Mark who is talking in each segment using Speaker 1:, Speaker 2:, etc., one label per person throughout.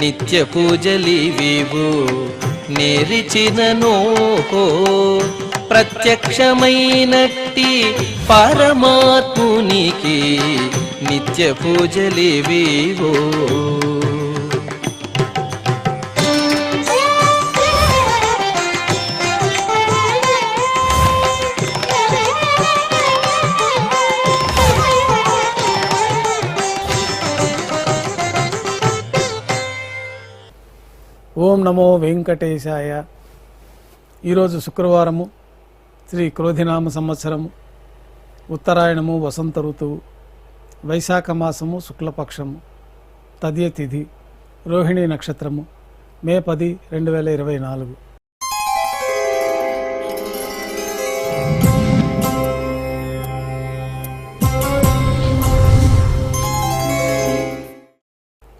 Speaker 1: నిత్య పూజలివివు నేరిచిననో ప్రత్యక్షమైనట్టి పరమాత్మునికి నిత్య పూజలివివో.
Speaker 2: ఓం నమో వెంకటేశాయ. ఈరోజు శుక్రవారము, శ్రీ క్రోధినామ సంవత్సరము, ఉత్తరాయణము, వసంత ఋతువు, వైశాఖ మాసము, శుక్లపక్షము, తదియ తిథి, రోహిణీ నక్షత్రము, మే 10, 2024.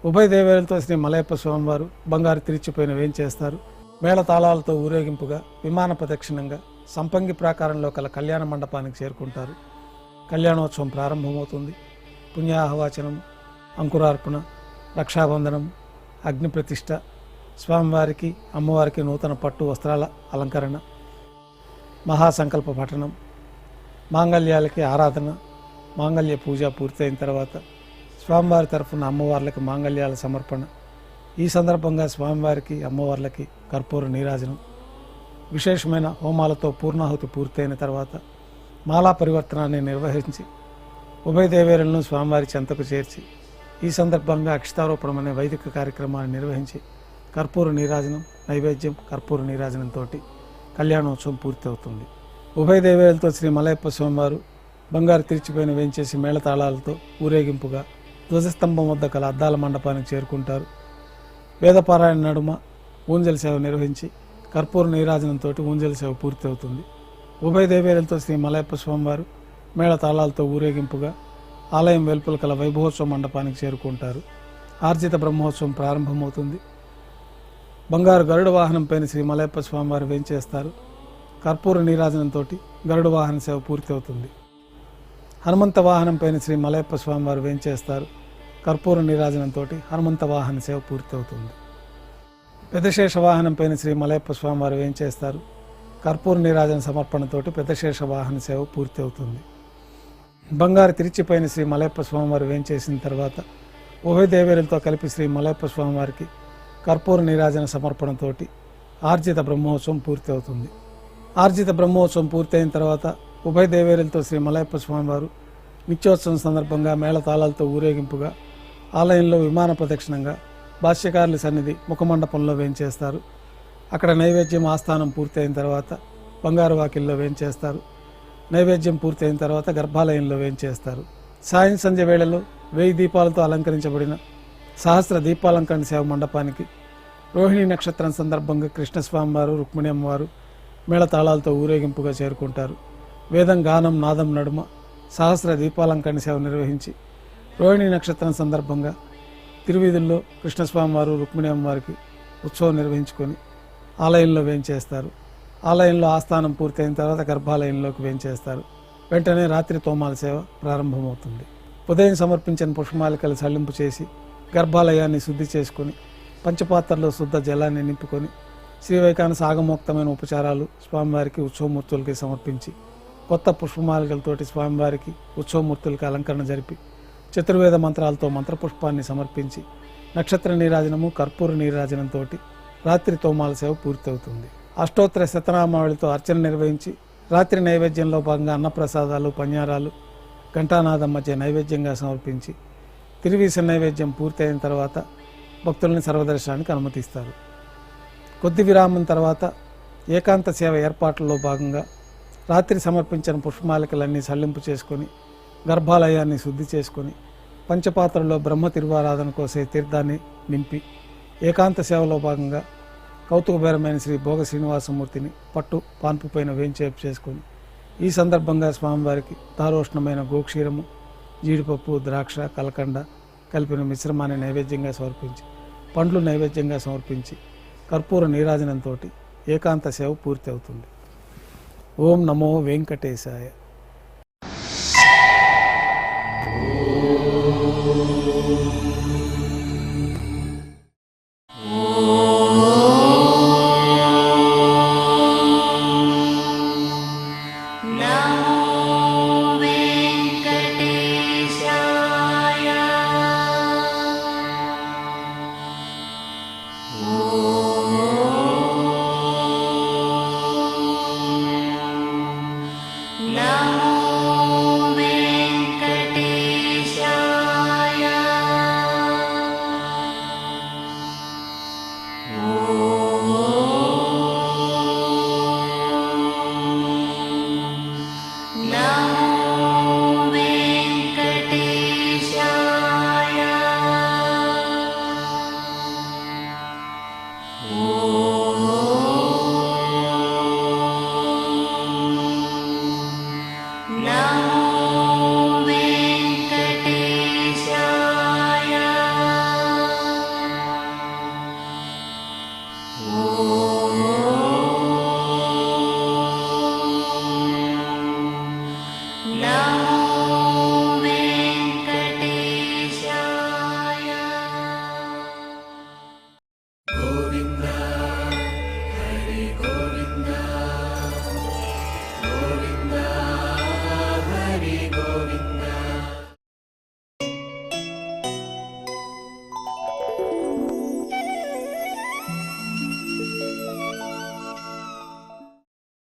Speaker 2: ఉభయ దేవేలతో శ్రీ మలయప్ప స్వామివారు బంగారు తిరిచిపోయిన వేంచేస్తారు. మేళతాళాలతో ఊరేగింపుగా విమాన ప్రదక్షిణంగా సంపంగి ప్రాకారంలో కల కళ్యాణ మండపానికి చేరుకుంటారు. కళ్యాణోత్సవం ప్రారంభమవుతుంది. పుణ్యాహవాచనం, అంకురార్పణ, రక్షాబంధనం, అగ్ని ప్రతిష్ఠ, స్వామివారికి అమ్మవారికి నూతన పట్టు వస్త్రాల అలంకరణ, మహాసంకల్ప పఠనం, మాంగళ్యాలకి ఆరాధన, మాంగళ్య పూజ పూర్తయిన తర్వాత స్వామివారి తరఫున అమ్మవార్లకి మాంగళ్యాల సమర్పణ. ఈ సందర్భంగా స్వామివారికి అమ్మవార్లకి కర్పూర నీరాజనం, విశేషమైన హోమాలతో పూర్ణాహుతి పూర్తయిన తర్వాత మాలా పరివర్తనాన్ని నిర్వహించి ఉభయ దేవేరులను స్వామివారి చెంతకు చేర్చి ఈ సందర్భంగా అక్షతారోపణం అనే వైదిక కార్యక్రమాన్ని నిర్వహించి కర్పూర నీరాజనం, నైవేద్యం, కర్పూర నీరాజనంతో కళ్యాణోత్సవం పూర్తి అవుతుంది. ఉభయ దేవేరులతో శ్రీ మలయప్ప స్వామివారు బంగారు తిరిచిపోయిన వేంచేసి మేళతాళాలతో ఊరేగింపుగా ధ్వజస్తంభం వద్ద కల అద్దాల మండపానికి చేరుకుంటారు. వేదపారాయణ నడుమ ఊంజల్ సేవ నిర్వహించి కర్పూర నీరాజనంతో ఊంజల్ సేవ పూర్తి అవుతుంది. ఉభయ దేవేరులతో శ్రీ మలయప్ప స్వామివారు మేళతాళాలతో ఊరేగింపుగా ఆలయం వెలుపల కల వైభవోత్సవ మండపానికి చేరుకుంటారు. ఆర్జిత బ్రహ్మోత్సవం ప్రారంభమవుతుంది. బంగారు గరుడ వాహనం పైన శ్రీ మలయప్ప స్వామివారు వేంచేస్తారు. కర్పూర నీరాజనంతో గరుడ వాహన సేవ పూర్తి అవుతుంది. హనుమంత వాహనం పైన శ్రీ మలయప్ప స్వామివారు వేంచేస్తారు. కర్పూర నీరాజనంతో హనుమంత వాహన సేవ పూర్తి అవుతుంది. పెద్దశేష వాహనం పైన శ్రీ మలయప్ప స్వామివారు వేంచేస్తారు. కర్పూర నీరాజన సమర్పణతోటి పెద్దశేష వాహన సేవ పూర్తి అవుతుంది. బంగారు తిరిచిపైన శ్రీ మలయప్ప స్వామివారు వేంచేసిన తర్వాత ఉభయ దేవేరులతో కలిపి శ్రీ మలయప్ప స్వామివారికి కర్పూర నీరాజన సమర్పణతోటి ఆర్జిత బ్రహ్మోత్సవం పూర్తి అవుతుంది. ఆర్జిత బ్రహ్మోత్సవం పూర్తయిన తర్వాత ఉభయ దేవేరులతో శ్రీ మలయప్ప స్వామివారు నిత్యోత్సవం సందర్భంగా మేళతాళాలతో ఊరేగింపుగా ఆలయంలో విమాన ప్రదక్షిణంగా భాష్యకారుల సన్నిధి ముఖమండపంలో వేంచేస్తారు. అక్కడ నైవేద్యం ఆస్థానం పూర్తయిన తర్వాత బంగారు వాకిల్లో వేంచేస్తారు. నైవేద్యం పూర్తయిన తర్వాత గర్భాలయంలో వేంచేస్తారు. సాయం సంధ్య వేళలో 1000 దీపాలతో అలంకరించబడిన సహస్ర దీపాలంకరణ సేవ మండపానికి రోహిణీ నక్షత్రం సందర్భంగా కృష్ణస్వామివారు, రుక్మిణి అమ్మవారు మేళతాళాలతో ఊరేగింపుగా చేరుకుంటారు. వేదం, గానం, నాదం నడుమ సహస్ర దీపాలంకరణ సేవ నిర్వహించి రోహిణీ నక్షత్రం సందర్భంగా తిరువీధుల్లో కృష్ణస్వామివారు, రుక్మిణి అమ్మవారికి ఉత్సవం నిర్వహించుకొని ఆలయంలో వేంచేస్తారు. ఆలయంలో ఆస్థానం పూర్తయిన తర్వాత గర్భాలయంలోకి వేంచేస్తారు. వెంటనే రాత్రి తోమాల సేవ ప్రారంభమవుతుంది. ఉదయం సమర్పించిన పుష్పమాలికలు సల్లింపు చేసి గర్భాలయాన్ని శుద్ధి చేసుకొని పంచపాత్రలో శుద్ధ జలాన్ని నింపుకొని శ్రీవైకాన సాగమోక్తమైన ఉపచారాలు స్వామివారికి ఉత్సవమూర్తులకి సమర్పించి కొత్త పుష్పమాలికలతోటి స్వామివారికి ఉత్సవమూర్తులకి అలంకరణ జరిపి చతుర్వేద మంత్రాలతో మంత్రపుష్పాన్ని సమర్పించి నక్షత్ర నీరాజనము, కర్పూర నీరాజనంతో రాత్రి తోమాల సేవ పూర్తవుతుంది. అష్టోత్తర శతనామావళితో అర్చన నిర్వహించి రాత్రి నైవేద్యంలో భాగంగా అన్నప్రసాదాలు, పన్యారాలు ఘంటానాదం మధ్య నైవేద్యంగా సమర్పించి తిరువీస నైవేద్యం పూర్తయిన తర్వాత భక్తులని సర్వదర్శనానికి అనుమతిస్తారు. కొద్ది విరామం తర్వాత ఏకాంత సేవ ఏర్పాట్లలో భాగంగా రాత్రి సమర్పించిన పుష్పమాలికలన్నీ సల్లింపు చేసుకొని గర్భాలయాన్ని శుద్ధి చేసుకొని పంచపాత్రలో బ్రహ్మ తిరువారాధన కోసే తీర్థాన్ని నింపి ఏకాంత సేవలో భాగంగా కౌతుకబేరమైన శ్రీ భోగ శ్రీనివాసమూర్తిని పట్టు పాన్పు పైన వేంచేపు చేసుకొని ఈ సందర్భంగా స్వామివారికి దారోష్ణమైన గోక్షీరము, జీడిపప్పు, ద్రాక్ష, కలకండ కలిపిన మిశ్రమాన్ని నైవేద్యంగా సమర్పించి పండ్లు నైవేద్యంగా సమర్పించి కర్పూర నీరాజనంతో ఏకాంత సేవ పూర్తి అవుతుంది. ఓం నమో వెంకటేశాయ.